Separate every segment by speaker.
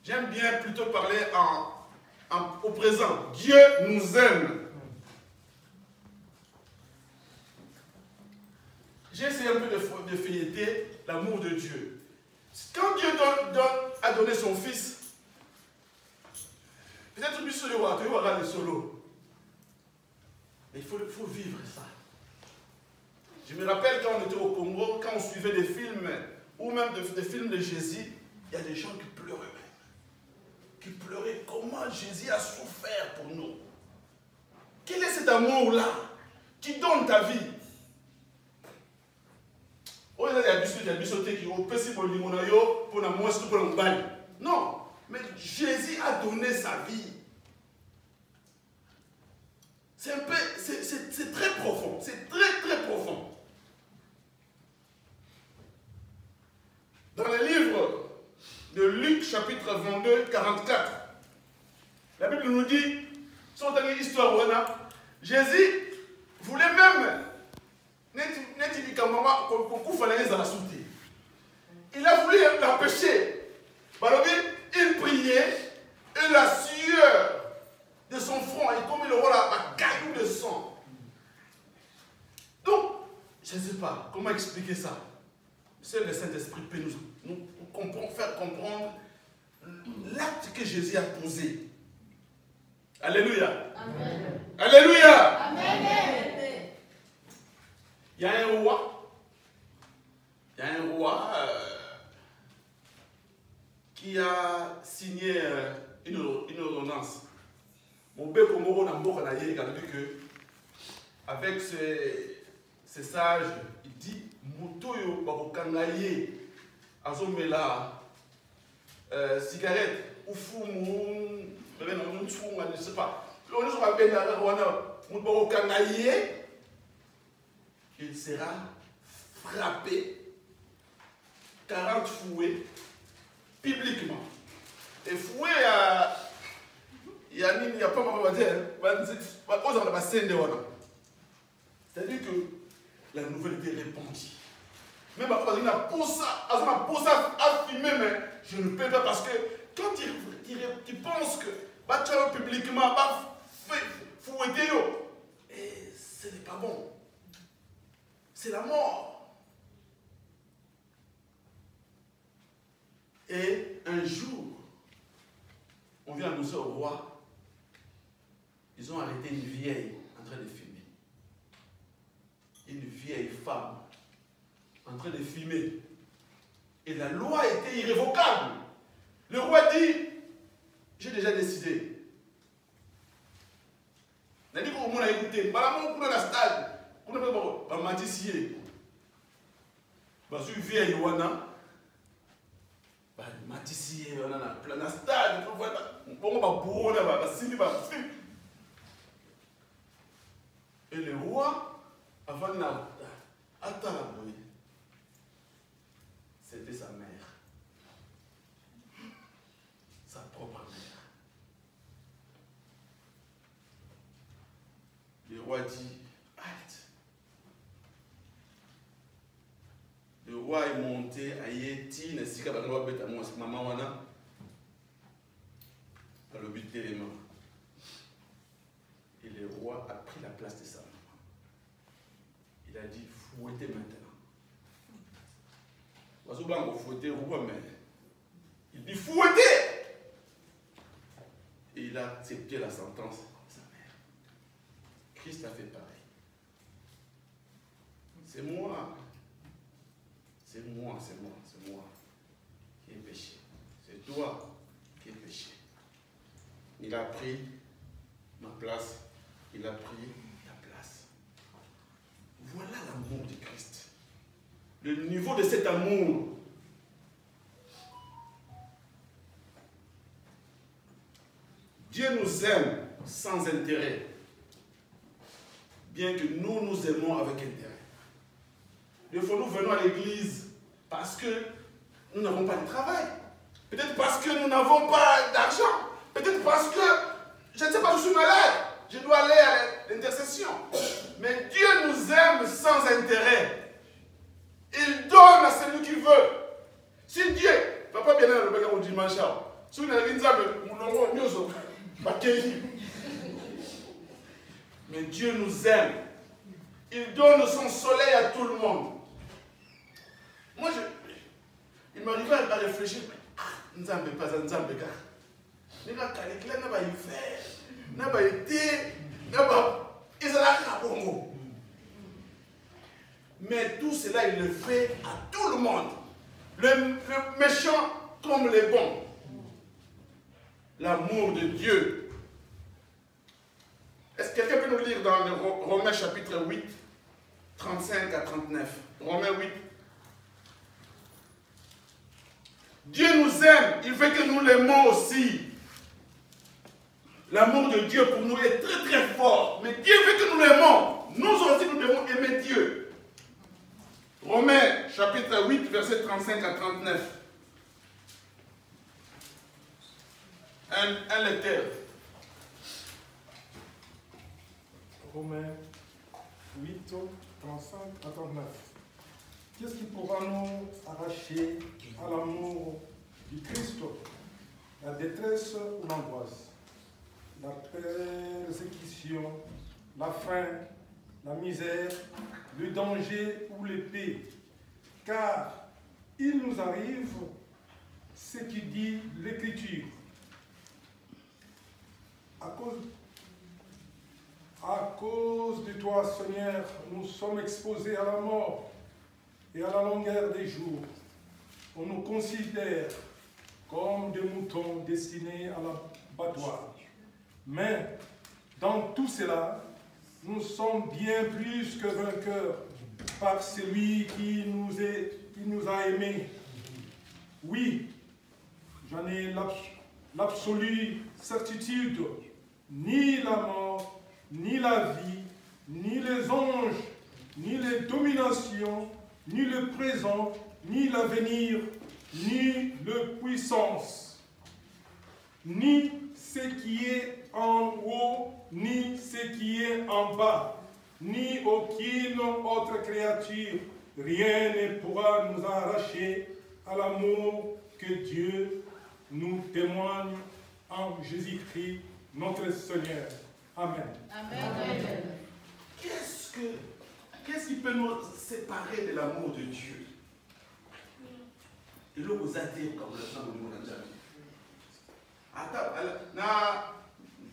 Speaker 1: J'aime bien plutôt parler au présent. Dieu nous aime. J'ai essayé un peu de feuilleter l'amour de Dieu. Quand Dieu a donné son fils, peut-être plus sur le roi, tu vas le solo. Mais il faut vivre ça. Je me rappelle quand on était au Congo, quand on suivait des films, ou même des films de Jésus, il y a des gens qui pleuraient. Qui pleuraient. Comment Jésus a souffert pour nous. Quel est cet amour-là qui donne ta vie? Oh, il y a des sautés qui ont passé pour le limonayo, pour la moisson, pour le bail. Non, mais Jésus a donné sa vie. C'est très profond. C'est très, très profond. Dans le livre de Luc, chapitre 22, 44, la Bible nous dit, son dernière histoire, Jésus voulait même, il a voulu l'empêcher. Il priait et la sueur de son front, et comme il aura la caillou de sang. Donc, je ne sais pas comment expliquer ça. C'est le Saint-Esprit peut nous faire comprendre l'acte que Jésus a posé. Alléluia. Amen. Alléluia. Amen. Il y a un roi. Qui a signé une ordonnance. Mon père Komoro n'a pas dit que avec ces sages, il dit Motoyo Barokangaye Azomela cigarette ou fumu, je ne sais pas. Il sera frappé 40 fouets publiquement. Et fouet il n'y a pas de c'est-à-dire que la nouvelle était répandue. Même après, il a posé à filmer, mais je ne peux pas parce que quand tu penses que tu vas publiquement fouetter, et ce n'est pas bon. C'est la mort. Et un jour, on vient annoncer au roi, ils ont arrêté une vieille en train de filmer. Une vieille femme en train de filmer. Et la loi était irrévocable. Le roi dit, j'ai déjà décidé. Il a dit qu'on a écouté. On a la stade. On a maticier. Parce que vieille wana. Maticier, on a la stade. Et le roi, avant d'attendre, c'était sa mère. Sa propre mère. Le roi dit, halte. Le roi est monté à Yeti, Nesika Banoa Betamo, maman wana, à l'obité les mains. Et le roi a pris la place de sa maman. Il a dit, fouettez maintenant. Il dit, fouettez. Et il a accepté la sentence de sa mère. Christ a fait pareil. C'est moi qui ai péché. C'est toi qui es péché. Il a pris ma place. Il a pris ta place. Voilà l'amour de Christ. Le niveau de cet amour. Dieu nous aime sans intérêt. Bien que nous aimons avec intérêt. Des fois, nous venons à l'église parce que nous n'avons pas de travail. Peut-être parce que nous n'avons pas d'argent. Peut-être parce que, je ne sais pas, je suis malade. Je dois aller à l'intercession. Mais Dieu nous aime sans intérêt. Il donne à celui qui veut. Si Dieu, papa bien le dimanche, Mais Dieu nous aime. Il donne son soleil à tout le monde. Moi, il m'arrivait à réfléchir. Nzambe pas Nzambe car. Neba kalikla naba hiver, naba été, naba ezalaka bongo. Mais tout cela, il le fait à tout le monde. Le méchant comme les bons. L'amour de Dieu. Est-ce que quelqu'un peut nous lire dans le Romains chapitre 8, 35 à 39? Romains 8. Dieu nous aime, il veut que nous l'aimons aussi. L'amour de Dieu pour nous est très très fort. Mais Dieu veut que nous l'aimons. Nous aussi, nous devons aimer Dieu. Romains chapitre 8, verset 35 à 39. Un lecteur.
Speaker 2: Romains 8, 35 à 39. Qu'est-ce qui pourra nous arracher à l'amour du Christ? La détresse ou l'angoisse, la persécution, la faim, la misère, le danger ou l'épée. Car il nous arrive ce qui dit l'Écriture. À cause de toi, Seigneur, nous sommes exposés à la mort et à la longueur des jours. On nous considère comme des moutons destinés à l'abattoir. Mais dans tout cela, nous sommes bien plus que vainqueurs par celui qui nous a aimés. Oui, j'en ai l'absolue certitude. Ni la mort, ni la vie, ni les anges, ni les dominations, ni le présent, ni l'avenir, ni le puissance, ni ce qui est en haut, ni ce qui est en bas, ni aucune autre créature. Rien ne pourra nous arracher à l'amour que Dieu nous témoigne en Jésus-Christ, notre Seigneur. Amen.
Speaker 3: Amen.
Speaker 1: Qu'est-ce qui peut nous séparer de l'amour de Dieu? Et là, vous attire comme le sang de mon ange. Attends, na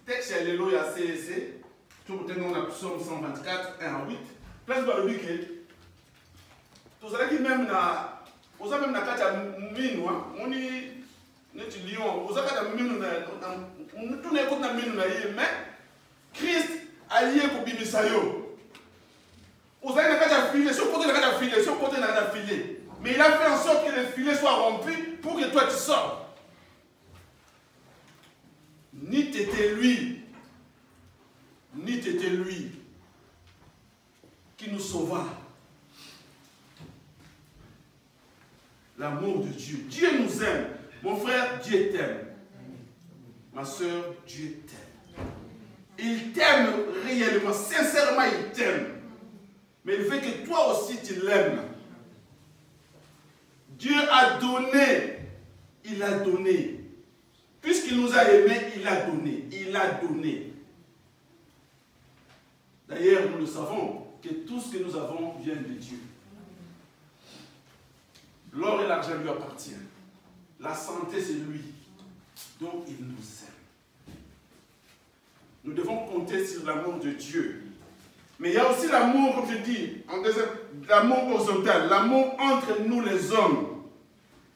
Speaker 1: texte est le ya CEC, tout le temps on a Psaume 124, 1 à 8. Place par le week-end. Tout ça qui même na, vous avez même na kacha minu, on y n'est lion, vous avez na minu na, tout n'est pas na minu na yé, mais Christ a lié pour Bimisayo. Vous avez na kacha filé, sur côté na kacha filé, sur côté na kacha filé. Mais il a fait en sorte que le filet soit rompu pour que toi tu sors. Ni t'étais lui qui nous sauva. L'amour de Dieu. Dieu nous aime. Mon frère, Dieu t'aime. Ma soeur, Dieu t'aime. Il t'aime réellement, sincèrement, il t'aime. Mais il veut que toi aussi tu l'aimes. Dieu a donné, il a donné. Puisqu'il nous a aimés, il a donné. Il a donné. D'ailleurs, nous le savons que tout ce que nous avons vient de Dieu. L'or et l'argent lui appartiennent. La santé, c'est lui. Donc, il nous aime. Nous devons compter sur l'amour de Dieu. Mais il y a aussi l'amour, comme je dis, l'amour horizontal, l'amour entre nous les hommes.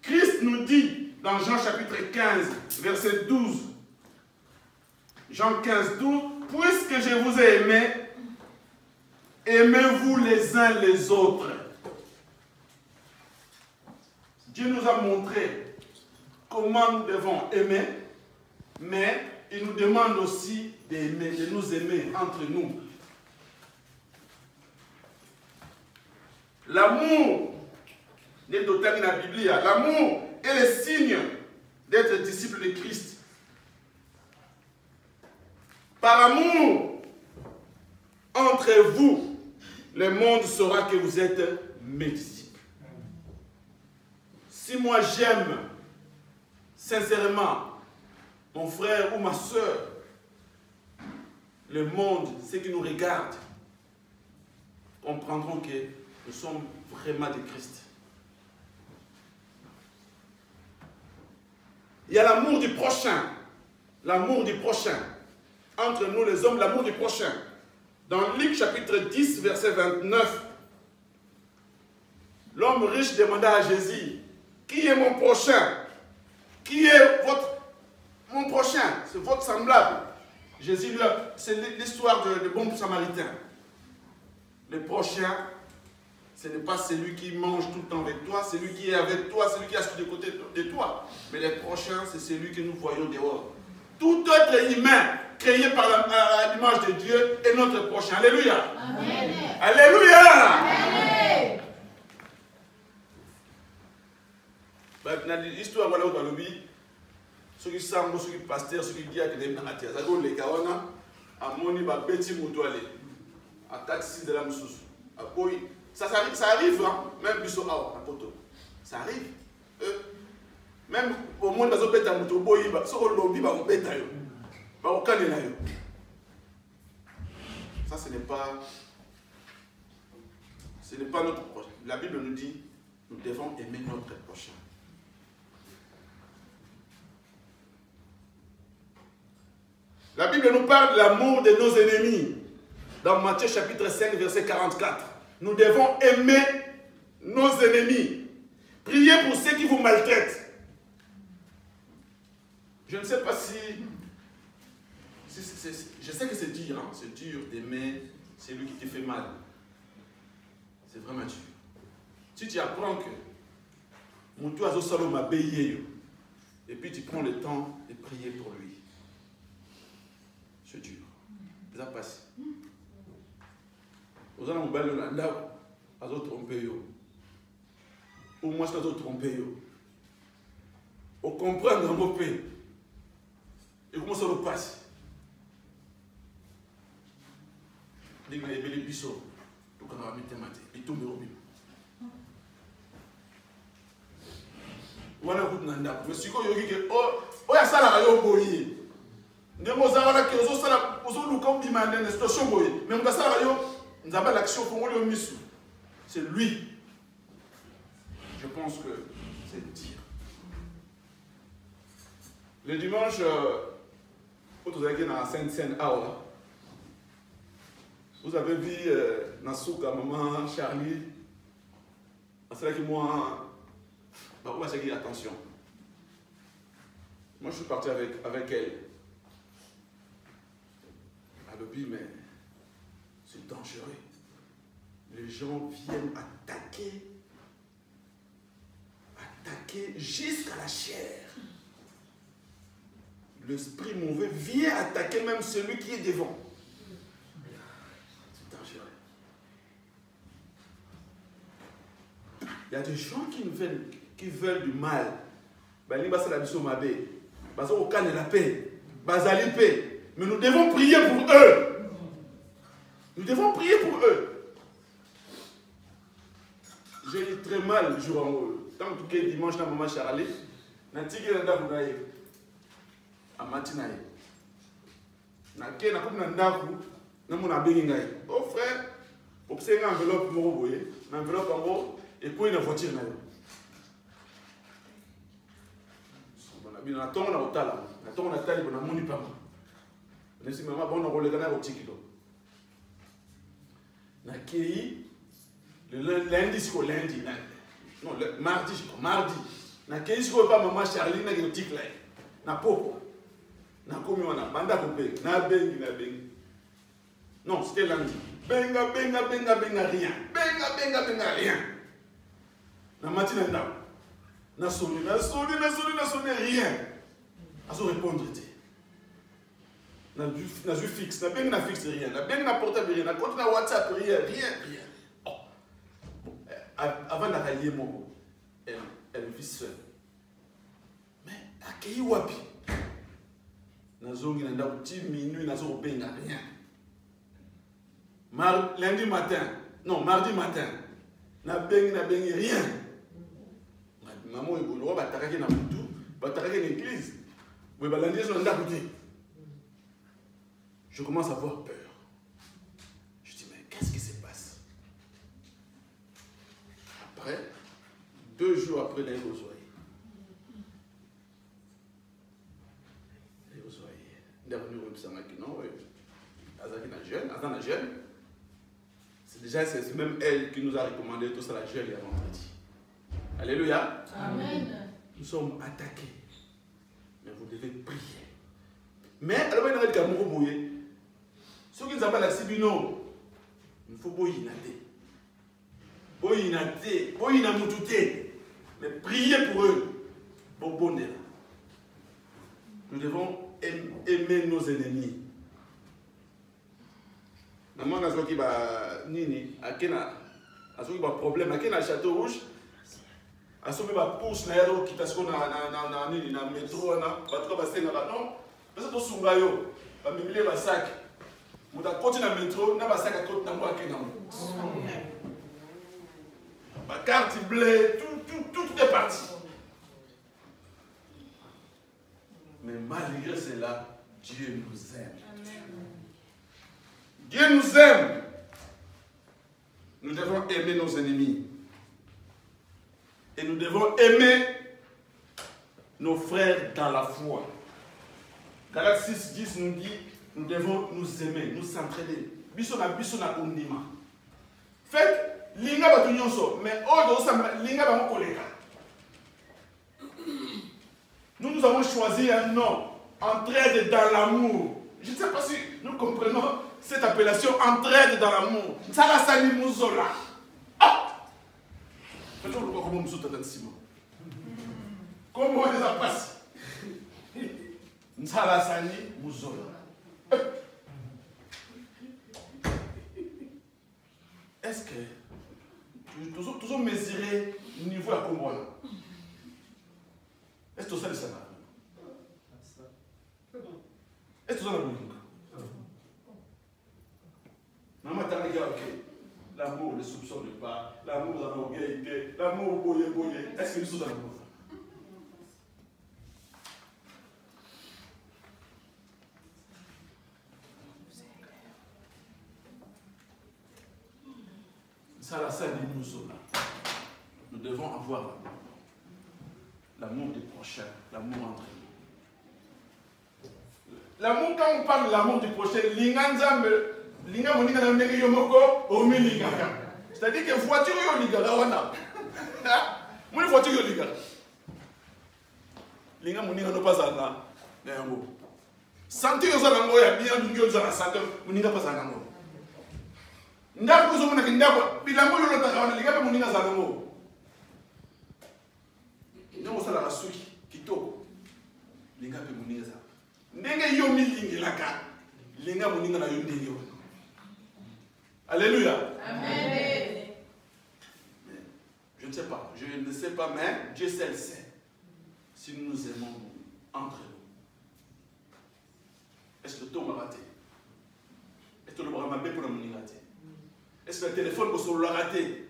Speaker 1: Christ nous dit dans Jean chapitre 15, verset 12, Jean 15, 12, puisque je vous ai aimé, aimez-vous les uns les autres. Dieu nous a montré comment nous devons aimer, mais il nous demande aussi d'aimer, de nous aimer entre nous. L'amour, l'amour est le signe d'être disciple de Christ. Par amour entre vous, le monde saura que vous êtes mes disciples. Si moi j'aime sincèrement mon frère ou ma soeur, le monde, ceux qui nous regardent, comprendront que nous sommes vraiment de Christ. Il y a l'amour du prochain. L'amour du prochain. Entre nous les hommes, l'amour du prochain. Dans Luc chapitre 10, verset 29, l'homme riche demanda à Jésus, qui est mon prochain? Qui est mon prochain? C'est votre semblable. Jésus, c'est l'histoire de bon samaritain. Le prochain, ce n'est pas celui qui mange tout le temps avec toi, celui qui est avec toi, celui qui est assis de côté de toi. Mais le prochain, c'est celui que nous voyons dehors. Tout être humain créé par l'image de Dieu est notre prochain. Alléluia. Amen. Alléluia. Amen. Dans l'histoire, voilà où dans le lobby, ceux qui savent, ceux qui pasteur, ceux qui disent que les gens sont les gens, les gens, à mon niveau, petit moto aller, à taxi de la moussous. Ça arrive, hein? Même plus au haut, à poto. Ça arrive. Même au monde, ils ont pété à moto, ils ont lobby, ils ont pété à eux. Ça, ce n'est pas notre prochain. La Bible nous dit, nous devons aimer notre prochain. La Bible nous parle de l'amour de nos ennemis. Dans Matthieu chapitre 5, verset 44. Nous devons aimer nos ennemis. Priez pour ceux qui vous maltraitent. Je ne sais pas si... je sais que c'est dur, hein? C'est dur d'aimer celui qui te fait mal. C'est vraiment dur. Si tu apprends que mon toit a salon m'a payé, et puis tu prends le temps de prier pour lui. C'est dur. Ça passe. Vous avez un bel là, à d'autres trompés. Ou moi, je suis à d'autres trompés. Au comprendre mon pays. Et comment ça nous passe? Dès que les bisous, tout le monde va mettre maté. Et tout le monde. Voilà, vous n'avez pas. Mais si vous avez dit que, oh, il y a ça là, il y a un boy. Nous avons dit que nous avons dit que nous situation boy. Mais nous avons l'action pour nous. C'est lui. Je pense que c'est dire. Le dimanche, vous avez vu dans la Sainte-Seine, vous avez vu Nasouka, maman, Charlie. C'est là que moi, j'ai dit attention. Moi, je suis parti avec elle. À l'objet, mais c'est dangereux. Les gens viennent attaquer jusqu'à la chair. L'esprit mauvais vient attaquer même celui qui est devant. C'est dangereux. Il y a des gens qui veulent du mal. Mais nous devons prier pour eux. Nous devons prier pour eux. J'ai eu très mal le jour en haut. Tant que dimanche, dans maman Charlie, à matinaï. Na ke na comme na ndaku na mona bengi ngai. Oh frère, observe une enveloppe mo boye, na enveloppe en haut et puis une voiture na yo. Bona bino na tongo na otala, na tongo na tali bona moni pamba. Nesi mama bona kolega na otikilo. Na kei le lundi siko lundi. Non, le mardi. Na kei siko pas maman Charlie na otik là. Na popo. Na komi wana banda coupé na bengi. Non, c'était lundi. Benga rien. Benga rien. Na matina nda. Na sonné rien. Aso répondre te. Na ju fixe, na benga na fixe rien. Na benga na portable rien. Na compte na WhatsApp rien. Oh. Bon, avant d'arriver mon elle vit seule. Mais accueilli wapi? Nazongi nanda petit minuit nazo benga rien. Mardi matin. Na bengi rien. Maman ebolo ba takaki na mutu, ba takaki na église. Je commence à avoir peur. Je dis, mais qu'est-ce qui se passe? Après, 2 jours après, les rejoignent. C'est déjà c'est même elle qui nous a recommandé tout ça la jeûne et la vendredi. Alléluia.
Speaker 3: Amen.
Speaker 1: Nous sommes attaqués. Mais vous devez prier. Mais alors il y a des gens ceux qui nous appellent la Sibino, il faut boyinater. Mais priez pour eux. Pour bonheur. Nous devons aimer nos ennemis. Maman a dit que nini, a problème, a château rouge, a sauvé ma pousse na yaro qui t'a na métro na, pas non, parce que son gayo, va me ba sac. Muta côté na métro, na ba sac à côté na moi kena. Ma carte bleue, tout est parti. Mais malgré cela, Dieu nous aime. Dieu nous aime. Nous devons aimer nos ennemis. Et nous devons aimer nos frères dans la foi. Galates 6:10 nous dit, nous devons nous aimer, nous s'entraider. Bisona undima. Faites, linga batu nyonso, mais linga ba kolega. Nous avons choisi un nom, entraide dans l'amour. Je ne sais pas si nous comprenons cette appellation, entraide dans l'amour. Nsalasani Muzola. Ah! Comment nous sommes Simon? Comment on les a passés? Nsalasani Muzola. Est-ce que toujours mesurer le niveau à Combola? Est-ce que ça le savent? Est-ce que ça le savent? Maman t'a dit, ok, l'amour ne soupçonne pas, l'amour dans l'orgueil, l'amour boyé. Est-ce que nous sommes dans l'amour? Ça, la salle de nous sommes là. Nous devons avoir l'amour. L'amour des prochains, l'amour entre nous. L'amour, quand on parle de l'amour du prochain, c'est-à-dire que voiture yo ligara wana. Moni voiture yo ligara. Linga moninga no pasana na yango. Santé yo zala ngo ya bien ndingo zala santé moninga pasana ngo. Ndako zo mona kindako bilango yo lota wana linga moninga zala ngo. Ndako sala rasuki kitoko. Linga pe moninga zala. Ndenge yo milingi laka. Linga moninga na yo ndenge yo. Alléluia. Amen. Je ne sais pas, mais Dieu seul sait si nous nous aimons entre nous. Est-ce que le ton m'a raté? Est-ce que le bras m'a fait pour la monnaie raté? Est-ce que le téléphone pour le raté?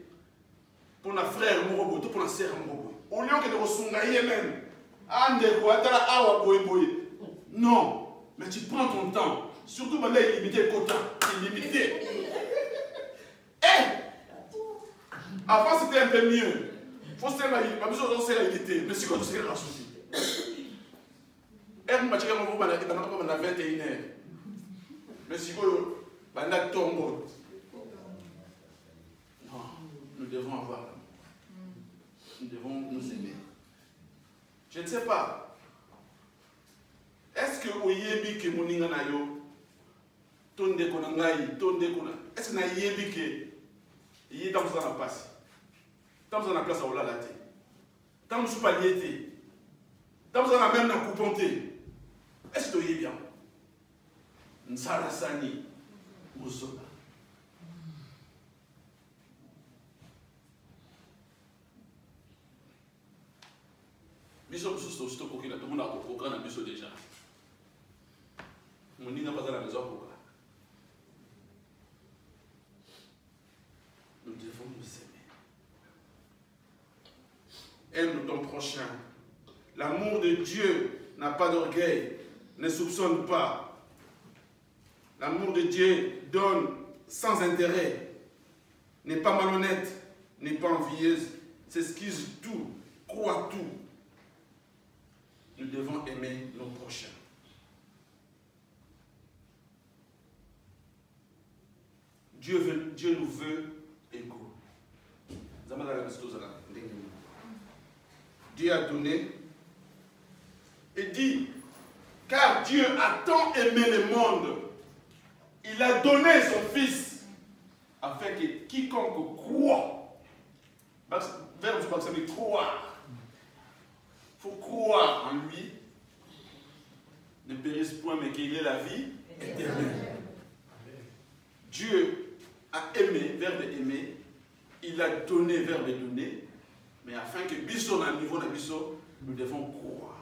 Speaker 1: Pour la frère mon pour la sœur mon au lieu que de ressonger même, non, mais tu prends ton temps. Surtout maintenant, il est limité le quota. Il est limité. Avant c'était un peu mieux. Il faut se faire la besoin de la limité. Mais c'est quoi tout ce qu'il y a souci? Elle m'a dit que mon a 21h. Mais si vous avez tombe. Non, nous devons avoir l'amour. Nous devons nous aimer. Je ne sais pas. Est-ce que vous avez que mon inganayo tonde konangai tonde kona? Est-ce que na yebi que il est dans la place? Dans la place à Olalate. Dans le soupaliété. Dans la même na couponté. Est-ce que tu es bien? Nsalasani Muzola. Biso sous stock pour qu'il a tout le monde a compris dans biso déjà. Mon n'a pas dans la maison pour ça. Nous devons nous aimer. Aime ton prochain. L'amour de Dieu n'a pas d'orgueil, ne soupçonne pas. L'amour de Dieu donne sans intérêt, n'est pas malhonnête, n'est pas envieuse, s'excuse tout, croit tout. Nous devons aimer nos prochains. Dieu nous veut égaux. Dieu a donné et dit, car Dieu a tant aimé le monde, il a donné son Fils, afin que quiconque croit, vers du croire, il faut croire en lui, ne périsse point, mais qu'il ait la vie éternelle. Dieu a aimé, verbe aimer, il a donné, verbe donner, mais afin que biso dans le niveau de biso, nous devons croire.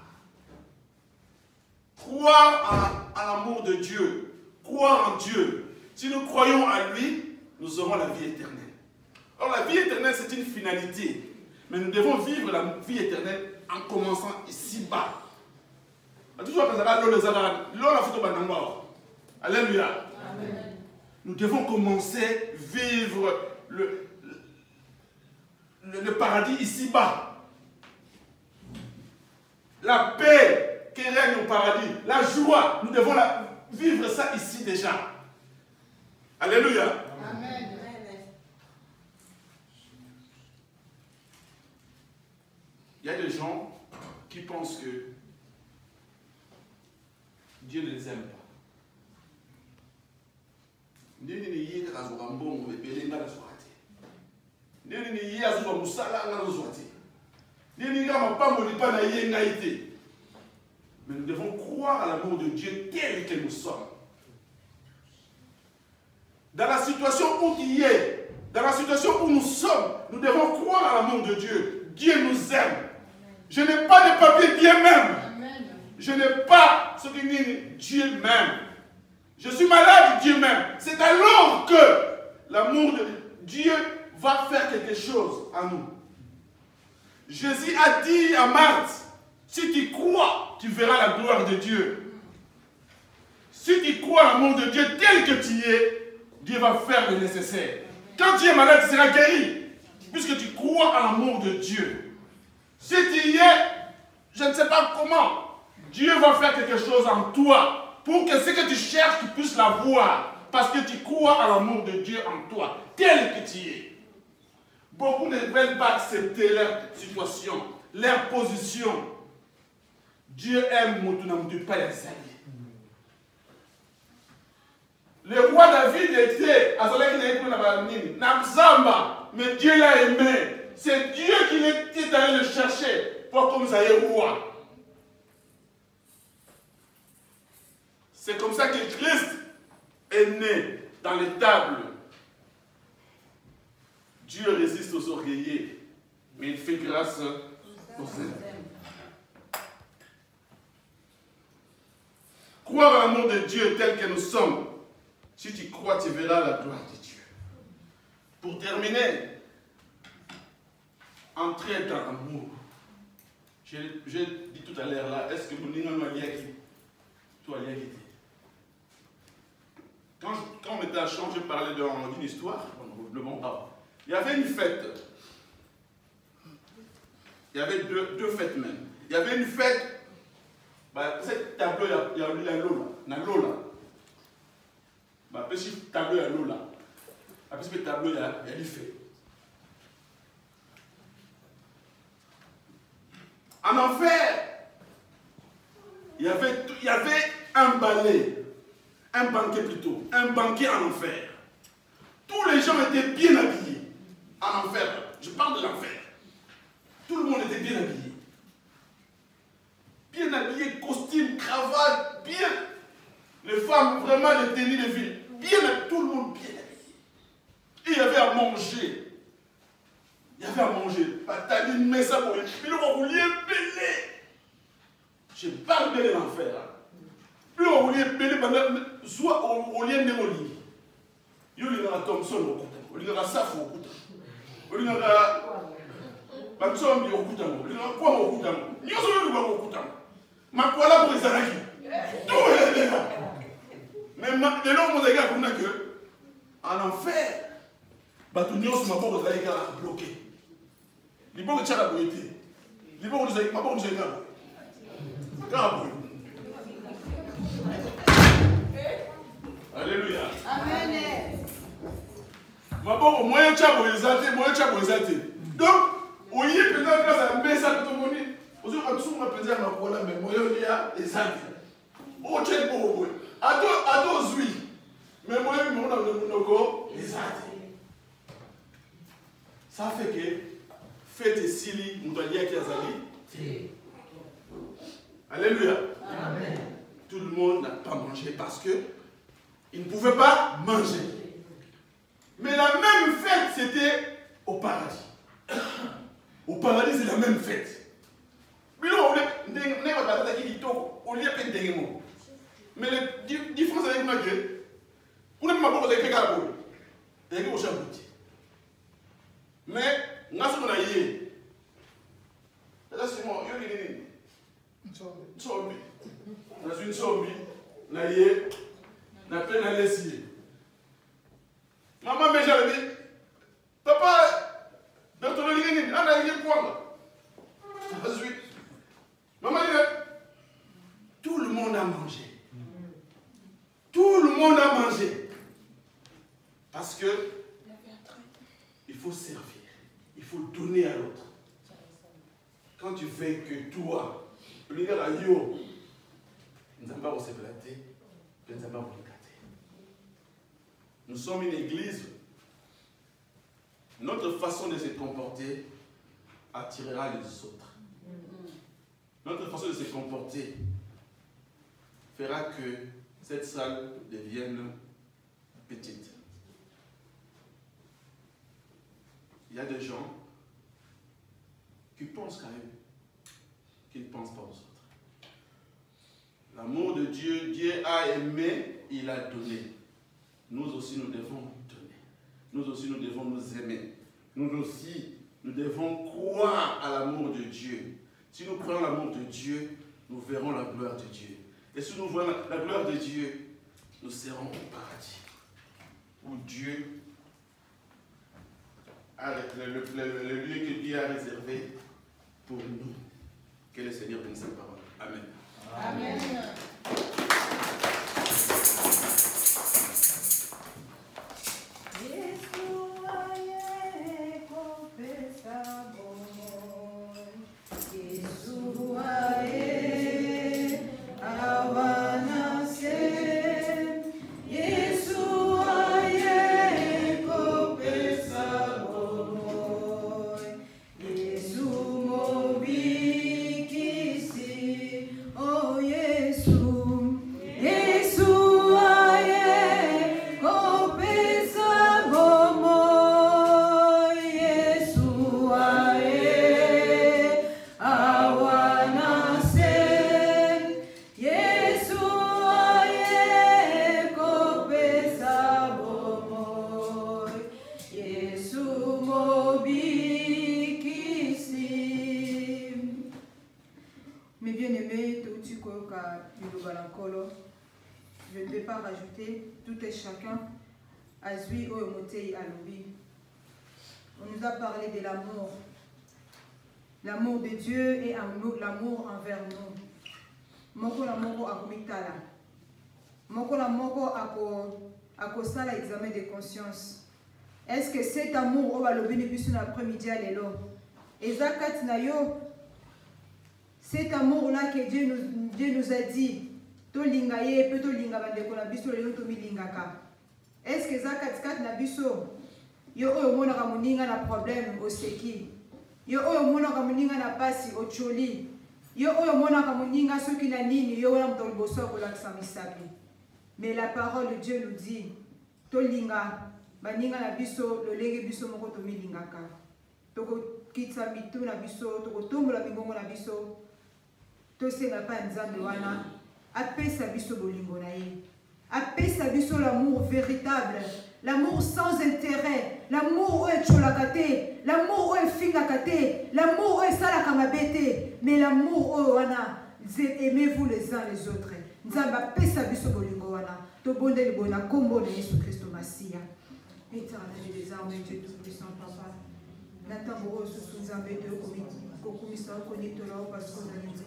Speaker 1: Croire à l'amour de Dieu, croire en Dieu. Si nous croyons à lui, nous aurons la vie éternelle. Or, la vie éternelle, c'est une finalité. Mais nous devons vivre la vie éternelle en commençant ici-bas. Alléluia. Amen. Nous devons commencer à vivre le paradis ici-bas. La paix qui règne au paradis, la joie, nous devons vivre ça ici déjà. Alléluia. Amen. Il y a des gens qui pensent que Dieu ne les aime pas. Dieu ne les aime pas. Mais nous devons croire à l'amour de Dieu tel que nous sommes. Dans la situation où il est, dans la situation où nous sommes, nous devons croire à l'amour de Dieu. Dieu nous aime. Je n'ai pas de papier, Dieu m'aime. Je n'ai pas ce que dit Dieu m'aime. Je suis malade, Dieu m'aime. C'est alors que l'amour de Dieu va faire quelque chose en nous. Jésus a dit à Marthe, si tu crois, tu verras la gloire de Dieu. Si tu crois à l'amour de Dieu tel que tu es, Dieu va faire le nécessaire. Quand tu es malade, tu seras guéri. Puisque tu crois à l'amour de Dieu. Si tu y es, je ne sais pas comment, Dieu va faire quelque chose en toi pour que ce que tu cherches, tu puisses l'avoir. Parce que tu crois à l'amour de Dieu en toi, tel que tu es. Beaucoup ne veulent pas accepter leur situation, leur position. Dieu aime Moutounamdu pas les alliés. Le roi David était à Namzamba, mais Dieu l'a aimé. C'est Dieu qui est allé le chercher pour comme ça est roi. C'est comme ça que Christ est né dans les tables. Dieu résiste aux orgueillés, mais il fait grâce aux saints. Croire à l'amour de Dieu tel que nous sommes. Si tu crois, tu verras la gloire de Dieu. Pour terminer, entrer dans l'amour. J'ai dit tout à l'heure là, est-ce que vous n'avez pas dit toi quand on était à Champs, je parlais d'une histoire, le bon pas. Il y avait une fête. Il y avait deux fêtes même. Il y avait une fête. Cette tableau, il y a Lola. Petit tableau, il y a Lola. Petit tableau, il y a une fête. En enfer, il y avait un balai. Un banquet plutôt, un banquet en enfer. Tous les gens étaient bien habillés en enfer. Je parle de l'enfer. Tout le monde était bien habillé. Bien habillé, costume, cravate, bien. Les femmes, vraiment, les tenues de ville. Bien, tout le monde bien habillé. Et il y avait à manger. Il y avait à manger. Pataline, mais ça pour les filles, on voulait belé. Je parle de l'enfer. Plus on voulait belé pendant. Soit au lien de Moli. Il y a Thompson au Kouta. Il y a Safo au Kouta. Il y a Bansom au Kouta. Il y a quoi au Kouta. Il y a quoi au Kouta. Makwala pour Ezalaki. Tout est là. Mais de l'homme, on a dit que en enfer, Batunios m'a pas bloqué. Il faut que tu aies la beauté. Il faut que tu aies la beauté. Alléluia. Amen. Ma bonne, moi, je suis donc, on y est peut-être grâce à un message de ton monde. Vous avez tout le monde ma voilà, mais moi, il y a des années. Oh, tu es beau. À dos, oui. Mais moi, je suis des années. Ça fait que, faites Sili, nous allons dire qu'il y a des. Alléluia. Amen. Tout le monde n'a pas mangé parce que il ne pouvait pas manger. Mais la même fête, c'était au paradis. Au paradis, c'est la même fête. Mais là, mais la différence avec moi, on n'a pas beaucoup de pécables. Et on a mais, on a dit, là, c'est moi, on a une zombie, on a peine à l'essayer. Maman m'a dit, papa, dans ton ligne, on a rien quoi. Maman dit, tout le monde a mangé. Tout le monde a mangé. Parce que il faut servir. Il faut donner à l'autre. Quand tu fais que toi, le gars a yo, nous n'avons pas se plater, nous n'avons pas vous. Nous sommes une église. Notre façon de se comporter attirera les autres. Notre façon de se comporter fera que cette salle devienne petite. Il y a des gens qui pensent quand même qu'ils ne pensent pas aux autres. L'amour de Dieu, Dieu a aimé, il a donné. Nous aussi, nous devons donner. Nous aussi, nous devons nous aimer. Nous aussi, nous devons croire à l'amour de Dieu. Si nous croyons l'amour de Dieu, nous verrons la gloire de Dieu. Et si nous voyons la gloire de Dieu, nous serons au paradis. Où Dieu a le lieu que Dieu a réservé pour nous. Que le Seigneur bénisse sa parole. Amen. Amen.
Speaker 3: Je ne vais pas rajouter, tout et chacun a zui au motei alobi. On nous a parlé de l'amour. L'amour de Dieu et l'amour envers nous. Moko la moko akomitala. Moko la moko akosala examen de conscience. Est-ce que cet amour au alobi ne puisse l'après-midi à l'élo? Ezakat na yo. Cet amour-là que Dieu nous a dit. Est-ce que ça kat na biso yo oyo mona ka muninga na problème au seki yo oyo mona ka muninga na pasi au choli yo oyo mona ka muninga soki na nini yo wana mto liboso ko lakisa misabi? Mais la parole de Dieu nous dit to linga baninga na biso lolenge biso moko to milingaka toko kitsa mitu na biso toko tombola bingongo na biso to senga pa nzambe wana apesa biso bolingo na ye, apesa biso l'amour véritable, l'amour sans intérêt, l'amour où est cholakate, l'amour où est fingakate, l'amour où est salakamabete, mais l'amour où wana aimez-vous les uns les autres. Nzamba pesa biso bolingo wana. To bonde libona kombo na Yesu Christo Masia. Éternel et désormais Dieu tout-puissant papa. Natamboro sous Nzambe de kokumisa konitolo parce qu'on a dit.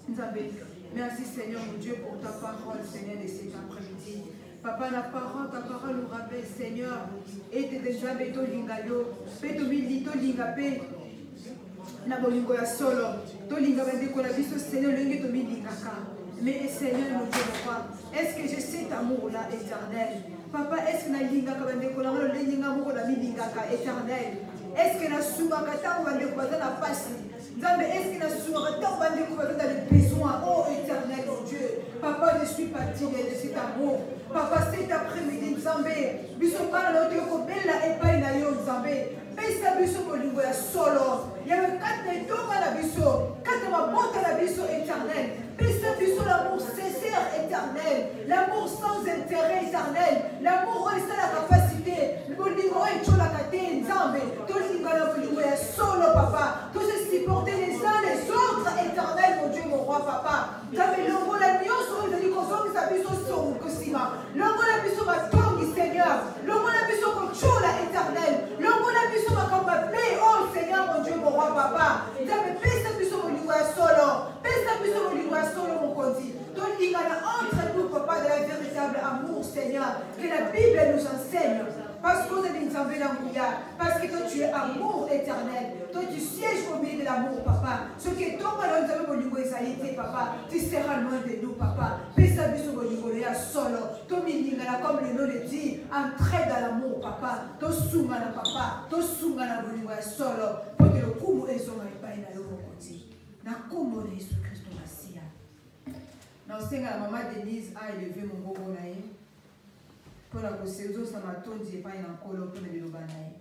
Speaker 3: Nzambe, merci Seigneur mon Dieu pour ta parole Seigneur de cet après-midi. Papa, ta parole nous rappelle, Seigneur, et te Nzambe to lingayo, pe to milito lingape. Na bolingo ya solo to linga bandeko na biso Seigneur lingi to milingaka mais Seigneur mon Dieu papa est-ce que j'ai cet amour là éternel papa est-ce que na lingaka bandeko na ngolo linga amour na milingaka éternel est-ce que na sumaka tango bandeko baza na pasi Nzambe est-ce que na sumaka tango bandeko baza dans les besoins oh éternel mon Dieu papa je suis parti de cet amour papa cet après-midi Nzambe biso bana na otiko bella epai na yo Nzambe pesa biso bolingo ya solo ya kata etonga na biso kata mabota na biso éternel pesa biso l'amour sincère éternel l'amour sans intérêt éternel l'amour oyo esala capacité bolingo oyo etolaka te Nzambe tolinga na bolingo ya solo papa tose supporter les uns les autres éternel mon Dieu mon roi papa Nzambe longola nyonso oyo ezali kozongisa biso songo kosima longola biso batongi Seigneur longola biso kochola éternel longola biso makambo ape oh Seigneur mon Dieu mon roi papa Nzambe pesa biso bolingo ya solo pesa biso bolingo ya solo mokonzi tolingana entre nous papa de la véritable amour Seigneur que la Bible nous enseigne parce que parce que toi tu es amour éternel toi tu sièges au milieu de l'amour papa ce qui est ton malheur nous avons bolingo ezalité papa tu seras loin de nous papa pesa biso bolingo ya solo tomilingana comme le nom le dit entrer dans l'amour papa tosungana papa tosungana bolingo ya solo pour que le kumu ezonga epai na yo mokonzi na kombo na Yesu Christo Masia na osenga la maman Denise a élevé mon gogo na ye pour la procédure ça m'a tout dit pas en colo pour le liloba na ye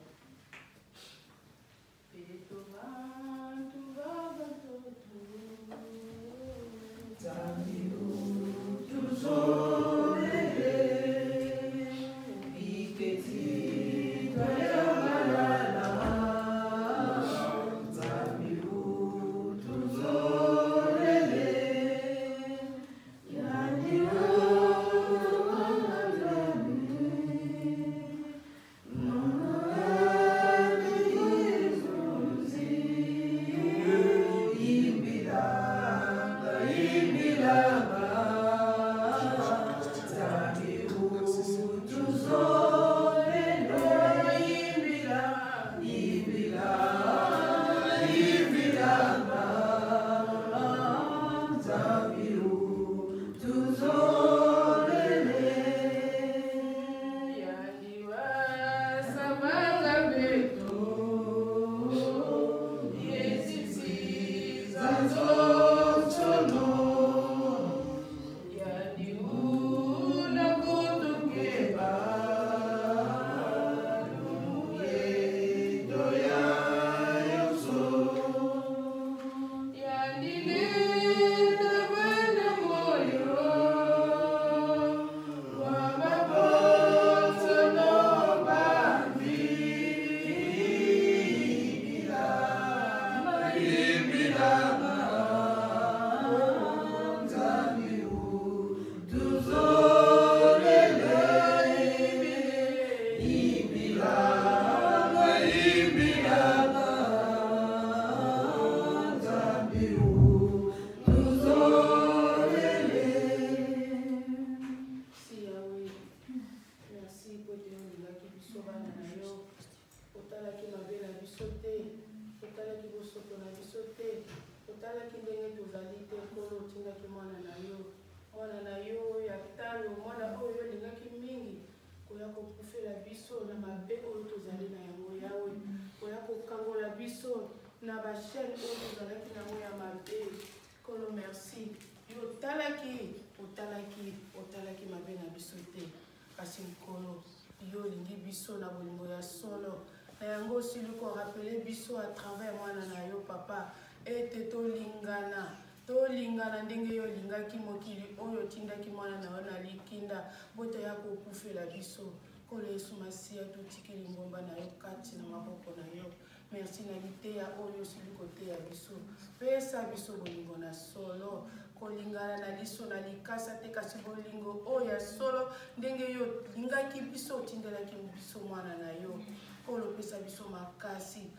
Speaker 4: à travers moi na yo papa et tolingana tolingana ndenge yo lingaki mokili oyo tindaki mwana na wana likinda boto ya kokufela biso kolo Yesu Masia totikeli ngomba na yo kati na maboko na yo merci na liteya oyo sili kote ya biso pesa biso bolingo na solo kolingana na liso na likasa te kasi bolingo oyo ya solo ndenge yo lingaki biso otindelaki biso mwana na yo kolo pesa biso makasi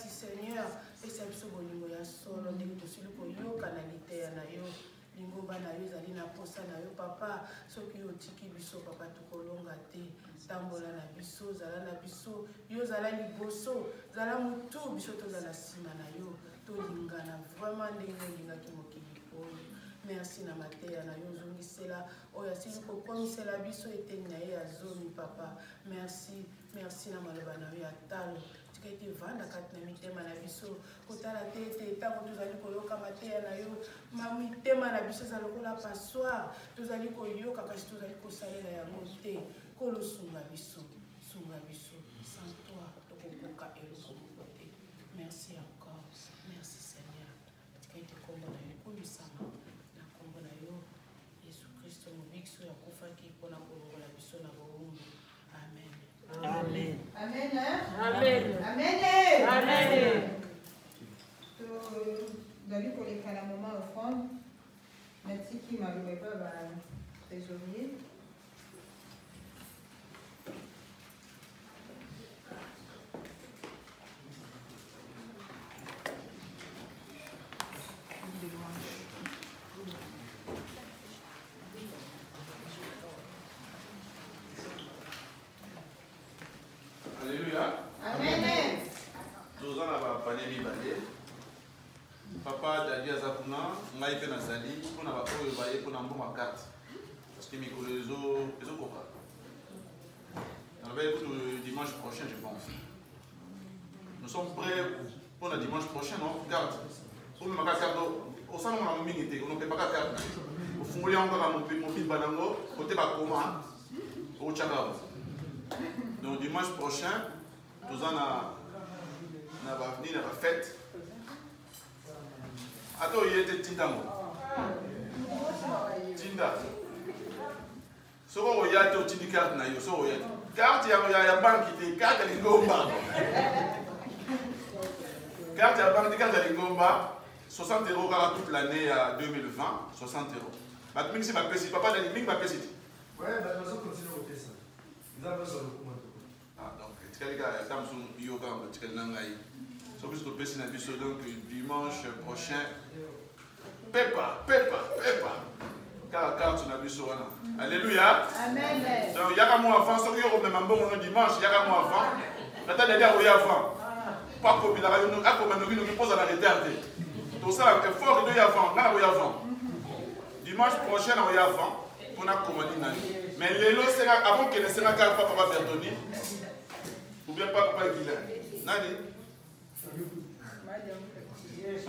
Speaker 4: Seigneur pesa biso bolingo ya solo ndenge tosili koyoka na liteya na yo lingomba na yo ezali na posa na yo papa soki yo otiki biso papa tokolonga te tambola na biso zala na biso yo zala liboso zala mutu biso tozala nsima na yo tolingana vraiment ndenge olingaki mokili oyo merci na mateya na yo ozongisela oyo asili kokomisela biso eteni na ye ya zomi papa merci na maloba na yo ya talo tika ete vanda kati na mitema na biso kotala te ete ntango tozali koyoka mateya na yo mitema na biso ezali lokola passoir tozali koyoka kasi tozali kosalela yango te kolo sunga biso sans toi tokokoka eloko moko te merci encore merci Seigneur tika ete kombo na yo ekomisama na kombo na yo Yesu Kristo mobikso ya kufaki mpona kolongola biso na bowumbu amen.
Speaker 3: Amen. Amen.
Speaker 4: Amen.
Speaker 3: Amen.
Speaker 4: Amen.
Speaker 3: D'aller pour les cas moment offrande, merci qui m'a loué pas trésorier.
Speaker 1: Alléluia.
Speaker 3: Amen.
Speaker 1: Tous en avons parlé de papa Dadi Azakuna, ngai pe nazali, on a pas eu bailler pour n'embo ma carte. Parce que mes collègues ils ont compris. On va écouter le dimanche prochain, je pense. Nous sommes prêts pour le dimanche prochain, non? Carte. Pour me marquer carte, au sein de mon ami, on ne peut pas carte. Au fond, il y a encore mon fils Balango, côté Bakoma, au Tchakao. Donc dimanche prochain, nous allons venir à la fête. Attends, il était Tinda. Tinda. Ce qu'on y a, tu as une carte. Carte, il y a une banque qui est carte à l'ingomba. Carte à la banque, carte à l'ingomba. 60 € toute l'année à 2020. 60 €. Mais si ma petite, papa n'a dit, ma petite.
Speaker 5: Ouais, bah, nous allons continuer au ça. Nous allons sur le coup.
Speaker 1: Ah, donc, tu as dit que tu as dit yoga, tu as dit que tu as dit donc dimanche prochain. Pepa. Car tu n'as vu ça. Alléluia.
Speaker 3: Amen.
Speaker 1: Donc, il y a qu'à moi avant, ce qui est au même bon dimanche, il y a qu'à moi avant. Maintenant, il y a avant. Pas comme il a nous pose à la retardé. Tout ça, il faut que nous y avant. Dimanche prochain, on y avant. On a commandé Nani. Mais les lots, c'est avant que ne soit pas Papa Bertoni. Ou bien pas Papa Guilain. Nani?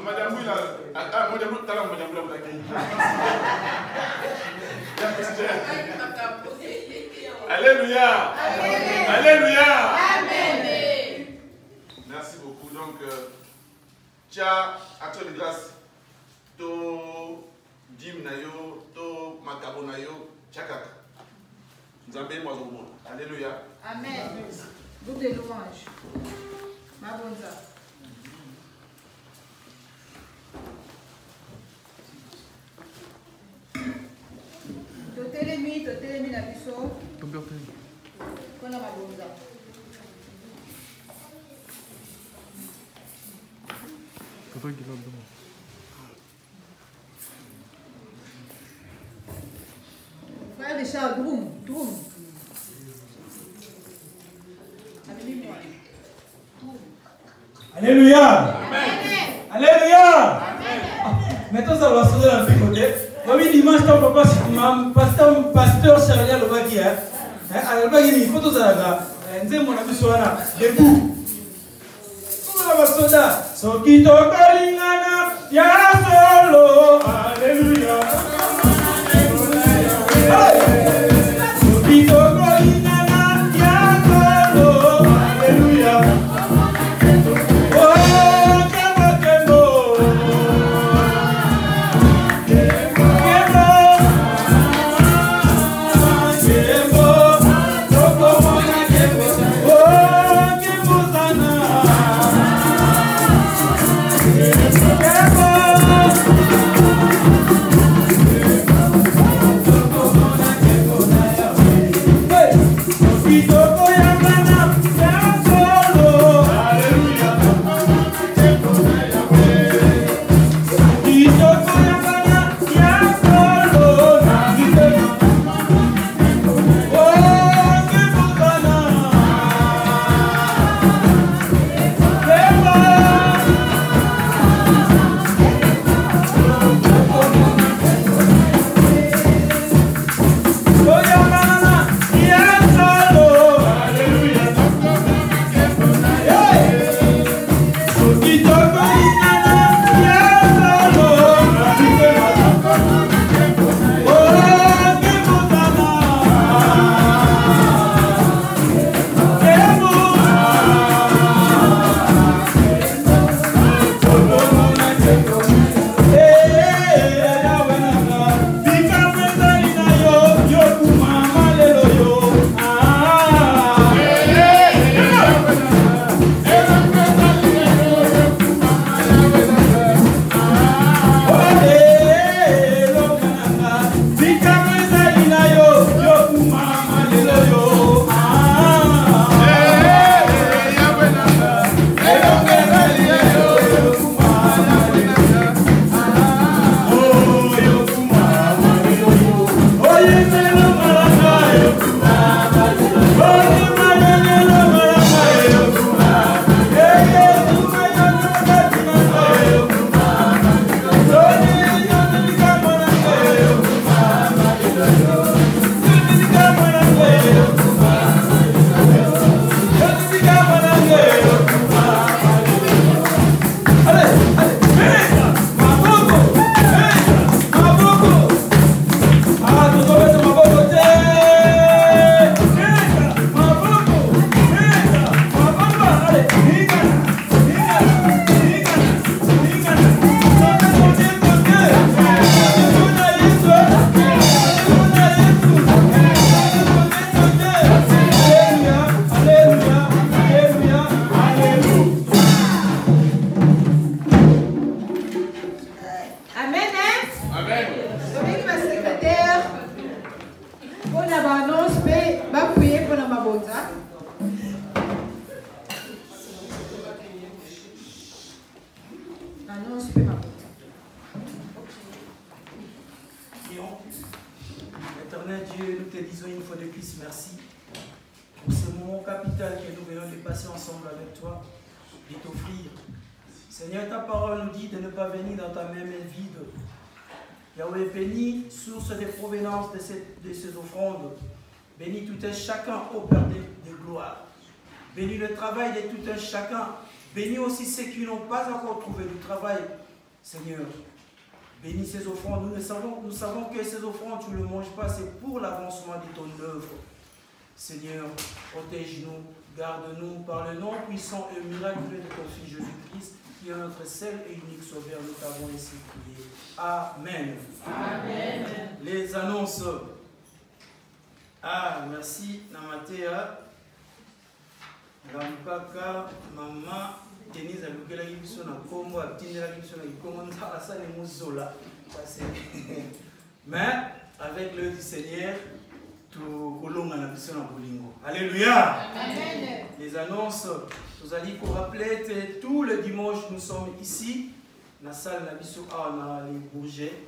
Speaker 1: Madame Bouila. Ah, Madame Bouila, Madame Bouila. Alléluia. Alléluia.
Speaker 3: Amen.
Speaker 1: Merci beaucoup. Donc, tiens, action de grâce. To dim na yo, to makabo na yo, tchakaka. Nzambe moi au monde. Alléluia.
Speaker 3: Amen. Groupe de louanges. Ma bonza. Totelemi na biso. Kona ma bonza. Frère Richard, drum.
Speaker 6: Alléluia.
Speaker 3: Amen.
Speaker 6: Alléluia. Maintenant, ça va se donner un petit côté. Oui, dimanche, quand papa, pasteur Charlie Alobaki, il faut tous aller là. Mon ami Soana, debout. Pour la soda, Sokito Kalingana, ya solo. Alléluia. Sokito Kalingana, ya solo. Alléluia. Oh, Éternel Dieu, nous te disons une fois de plus merci pour ce moment capital que nous venons de passer ensemble avec toi et t'offrir. Seigneur, ta parole nous dit de ne pas venir dans ta main vide. Yahweh, bénis, source de provenance de ces offrandes. Bénis tout un chacun, ô Père de gloire. Bénis le travail de tout un chacun. Bénis aussi ceux qui n'ont pas encore trouvé du travail, Seigneur. Bénis ces offrandes. Nous savons que ces offrandes, tu ne le manges pas, c'est pour l'avancement de ton œuvre. Seigneur, protège-nous, garde-nous par le nom puissant et miraculeux de ton Fils Jésus-Christ, qui est notre seul et unique Sauveur. Nous t'avons ainsi prié. Amen.
Speaker 4: Amen.
Speaker 6: Les annonces. Ah, merci, Namatea. Rampaka, Maman, Denise, a eu biso na Congo, a tindelaki biso na Congo, na asali muzola. Mais avec l'œil du Seigneur, tout kolonga na biso na bolingo. Alléluia.
Speaker 3: Amen.
Speaker 6: Les annonces, nous allons pour rappeler que tous les dimanches nous sommes ici, dans la salle na biso à les Bourgets.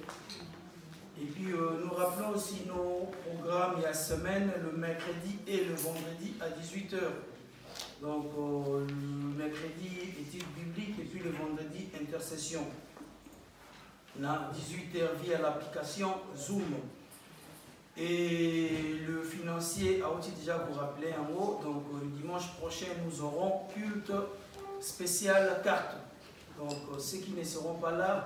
Speaker 6: Et puis nous rappelons aussi nos programmes il y a semaine, le mercredi et le vendredi à 18h. Donc le mercredi, études bibliques et puis le vendredi, intercession. À 18h via l'application Zoom. Et le financier a aussi déjà vous rappelé un mot. Donc le dimanche prochain, nous aurons culte spécial carte. Donc ceux qui ne seront pas là,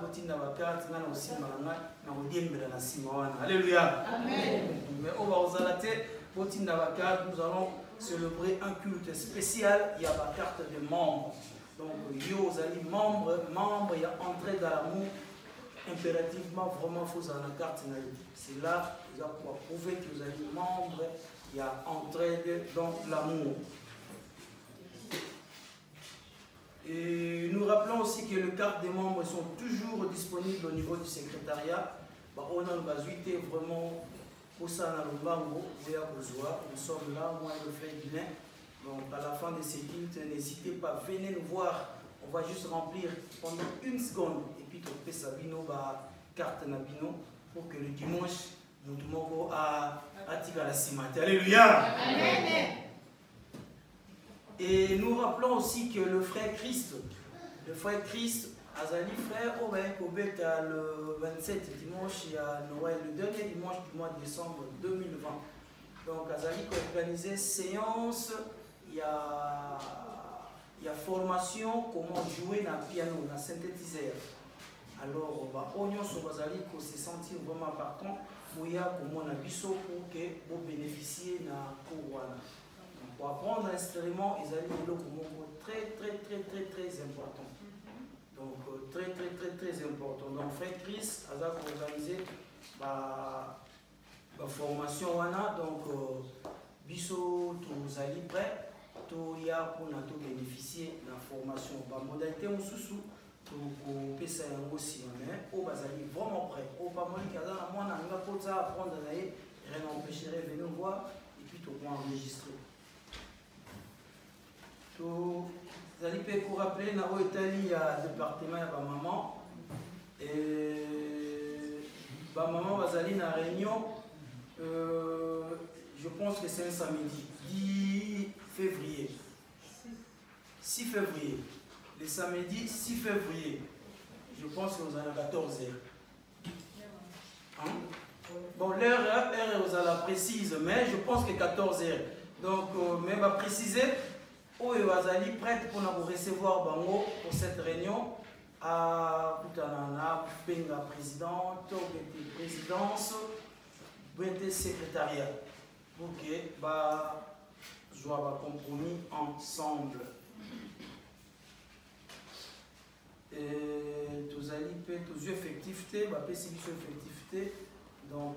Speaker 6: alléluia.
Speaker 3: Amen.
Speaker 6: Mais au nous allons célébrer un culte spécial. Il y a la carte de membres. Donc yo vous allez membre, il y a entrée dans l'amour. Impérativement, vraiment, il faut avoir la carte. C'est là pour prouver que vous allez membre. Il y a entraide dans l'amour. Et nous rappelons aussi que les cartes des membres sont toujours disponibles au niveau du secrétariat. On a vraiment pour ça dans le bango, nous sommes là, moi et le frère Guilain. Donc à la fin de ces cultes, n'hésitez pas, venez nous voir. On va juste remplir pendant une seconde et puis on fait Sabino carte Nabino pour que le dimanche nous demandons à Tiga la Simate. Alléluia.
Speaker 3: Amen.
Speaker 6: Et nous rappelons aussi que le frère Christ, Azali frère, le 27 dimanche, il y a Noël, le dernier dimanche du mois de décembre 2020. Donc Azali a organisé séance, il y a formation, comment jouer dans le piano, dans le synthétiseur. Alors, on se sentir vraiment partant pour comment on a pour que vous bénéficiez de la cour. Pour apprendre l'instrument, ils allaient le très important. Donc, très important. Donc, frère Chris a organisé la formation. Donc, biso tous allés prêts. Tout y a pour nous bénéficier de la formation. La modalité sous pour ça aussi. On va aller vraiment prêt. On va apprendre à rien n'empêcherait de venir voir et puis tout enregistrer. Vous allez vous rappeler, dans l'Italie, il y a un département de maman. Et maman va aller dans la réunion. Je pense que c'est un samedi, 10 février. 6 février. Le samedi 6 février. Je pense que vous allez à 14h. Hein? Bon, l'heure vous allez précise, mais je pense que 14h. Donc, même à préciser. Où vous allez prête pour nous recevoir pour cette réunion à la présidente, présidence, secrétariat. Ok, je vais avoir compromis ensemble. Et tous allez tous effectivité, effectivité. Donc,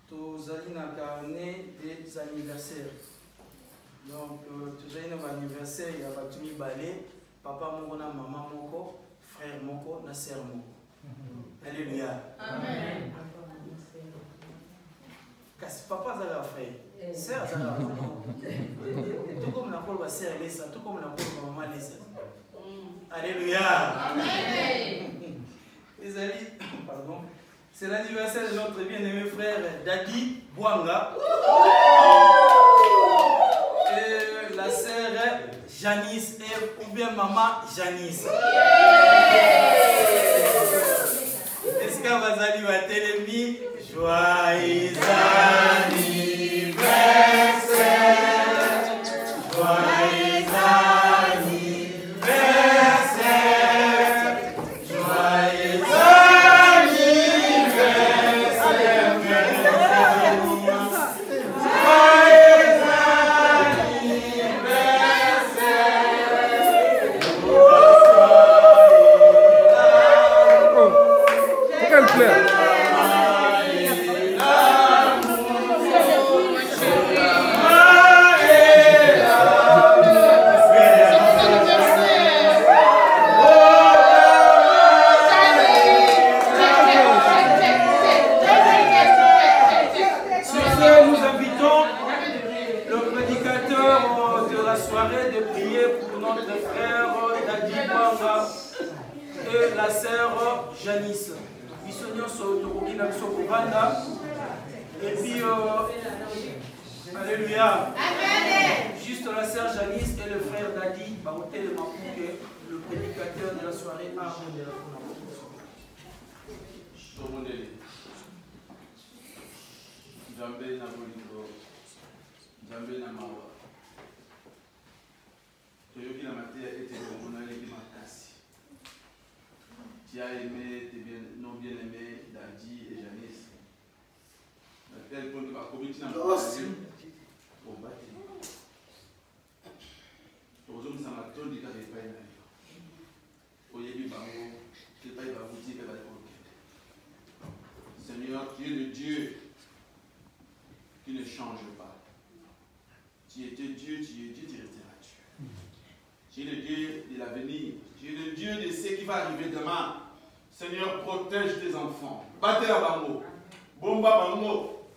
Speaker 6: tous allez incarner des anniversaires. Donc, tu as un anniversaire, il y a Batumi Balé, papa moko na maman moko, frère moko na sœur moko. Alléluia.
Speaker 4: Amen.
Speaker 6: Kasi papa zala frère, sœur zala frère. Tout comme la pauvre sœur Lesa, tout comme la pauvre maman Lesa. Alléluia.
Speaker 4: Amen.
Speaker 6: Les amis, pardon. C'est l'anniversaire de notre bien-aimé frère Dadi Bouanga. Et la sœur Janice ou bien maman Janice. Est-ce que vous allez voir Télémi? Joyeux anniversaire, joyeux anniversaire, joyeux et la sœur Janice. Et puis, alléluia. Juste la sœur Janice et le frère Dadi, le prédicateur de la soirée a
Speaker 1: tu as aimé tes non bien-aimés, Dadi et Janice. Tel point que la communauté n'a pas au bâti. Aux hommes, ça m'a tout dit qu'il n'y avait pas une avis. Au Yébi Bango, je ne sais pas, il va vous dire qu'il va être Seigneur, tu es le Dieu qui ne change pas. Tu étais Dieu, tu es Dieu, tu resteras Dieu. Tu es le Dieu de l'avenir. Tu es le Dieu de ce qui va arriver demain. Seigneur, protège tes enfants. Battez à Bango. Bomba Bango.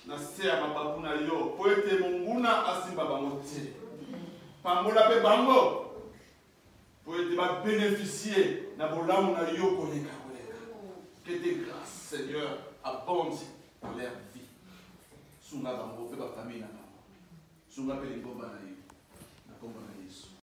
Speaker 1: Nase à Mababuna yo. Poete Monguna Asimba Bango. Pangola pe Bango. Poete va bénéficier. Nabolamuna yo koleka koleka. Que tes grâces, Seigneur, abondent dans leur vie. Sunga Bango, fait la famille na Bango. Sunga pe Bomba na yo. Na Bomba na Yesu.